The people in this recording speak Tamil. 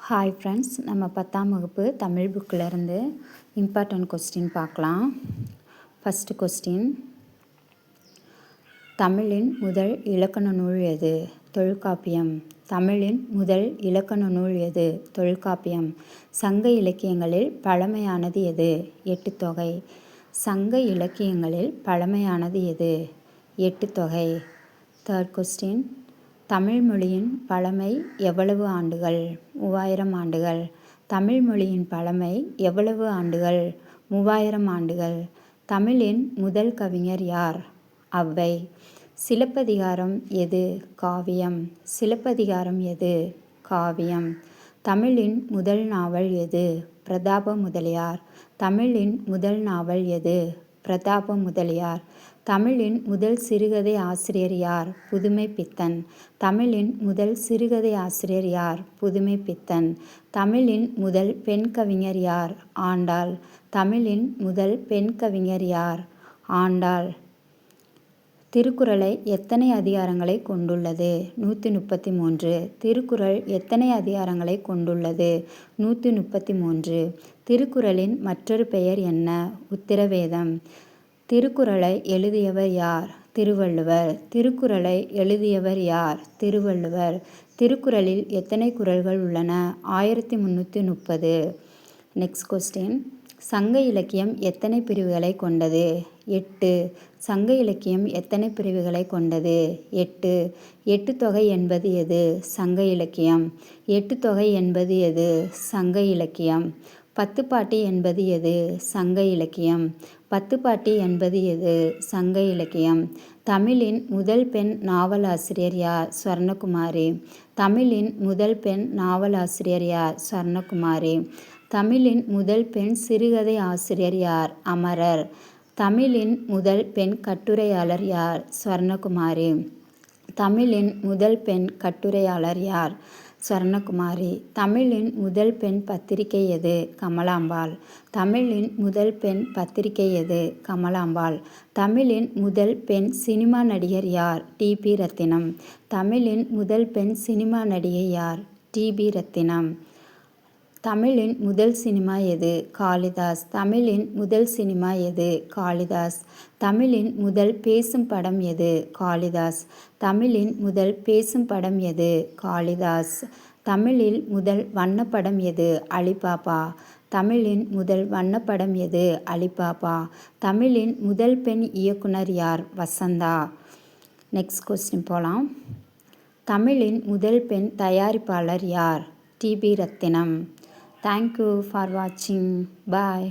ஹாய் ஃப்ரெண்ட்ஸ், நம்ம 10ஆம் வகுப்பு தமிழ் புக்கிலேருந்து இம்பார்ட்டன்ட் கொஸ்டின் பார்க்கலாம். ஃபஸ்ட்டு கொஸ்டின், தமிழின் முதல் இலக்கண நூல் எது? தொல்காப்பியம். தமிழின் முதல் இலக்கண நூல் எது? தொல்காப்பியம். சங்க இலக்கியங்களில் பழமையானது எது? எட்டுத்தொகை. சங்க இலக்கியங்களில் பழமையானது எது? எட்டுத்தொகை. தேர்ட் கொஸ்டின், தமிழ் மொழியின் பழமை எவ்வளவு ஆண்டுகள்? 3000 ஆண்டுகள். தமிழ் மொழியின் பழமை எவ்வளவு ஆண்டுகள்? 3000 ஆண்டுகள். தமிழின் முதல் கவிஞர் யார்? ஔவை. சிலப்பதிகாரம் எது? காவியம். சிலப்பதிகாரம் எது? காவியம். தமிழின் முதல் நாவல் எது? பிரதாப முதலியார். தமிழின் முதல் நாவல் எது? பிரதாப முதலியார். தமிழின் முதல் சிறுகதை ஆசிரியர் யார்? புதுமைப்பித்தன். தமிழின் முதல் சிறுகதை ஆசிரியர் யார்? புதுமைப்பித்தன். தமிழின் முதல் பெண் கவிஞர் யார்? ஆண்டாள். தமிழின் முதல் பெண் கவிஞர் யார்? ஆண்டாள். திருக்குறளை எத்தனை அதிகாரங்களை கொண்டுள்ளது? 133. திருக்குறள் எத்தனை அதிகாரங்களை கொண்டுள்ளது? 133. திருக்குறளின் மற்றொரு பெயர் என்ன? உத்திரவேதம். திருக்குறளை எழுதியவர் யார்? திருவள்ளுவர். திருக்குறளை எழுதியவர் யார்? திருவள்ளுவர். திருக்குறளில் எத்தனை குறள்கள் உள்ளன? 1330. நெக்ஸ்ட் கொஸ்டின், சங்க இலக்கியம் எத்தனை பிரிவுகளை கொண்டது? 8. சங்க இலக்கியம் எத்தனை பிரிவுகளை கொண்டது? 8. எட்டுத்தொகை என்பது எது? சங்க இலக்கியம். எட்டுத்தொகை என்பது எது? சங்க இலக்கியம். பத்துப்பாட்டி என்பது எது? சங்க இலக்கியம். பத்துப்பாட்டி என்பது எது? சங்க இலக்கியம். தமிழின் முதல் பெண் நாவலாசிரியர் யார்? சுவர்ணகுமாரி. தமிழின் முதல் பெண் நாவலாசிரியர் யார்? சுவர்ணகுமாரி. தமிழின் முதல் பெண் சிறுகதை ஆசிரியர் யார்? அமரர். தமிழின் முதல் பெண் கட்டுரையாளர் யார்? சுவர்ணகுமாரி. தமிழின் முதல் பெண் கட்டுரையாளர் யார்? சுவர்ணகுமாரி. தமிழின் முதல் பெண் பத்திரிகை எது? கமலாம்பாள். தமிழின் முதல் பெண் பத்திரிகை எது? கமலாம்பாள். தமிழின் முதல் பெண் சினிமா நடிகர் யார்? டி.பி. ரத்தினம். தமிழின் முதல் பெண் சினிமா நடிகை யார்? டி.பி. ரத்தினம். தமிழின் முதல் சினிமா எது? காளிதாஸ். தமிழின் முதல் சினிமா எது? காளிதாஸ். தமிழின் முதல் பேசும் படம் எது? காளிதாஸ். தமிழின் முதல் பேசும் படம் எது? காளிதாஸ். தமிழில் முதல் வண்ணப்படம் எது? அலிபாபா. தமிழின் முதல் வண்ணப்படம் எது? அலிபாபா. தமிழின் முதல் பெண் இயக்குனர் யார்? வசந்தா. நெக்ஸ்ட் கொஸ்டின் போகலாம். தமிழின் முதல் பெண் தயாரிப்பாளர் யார்? டி.பி. ரத்தினம். Thank you for watching. Bye.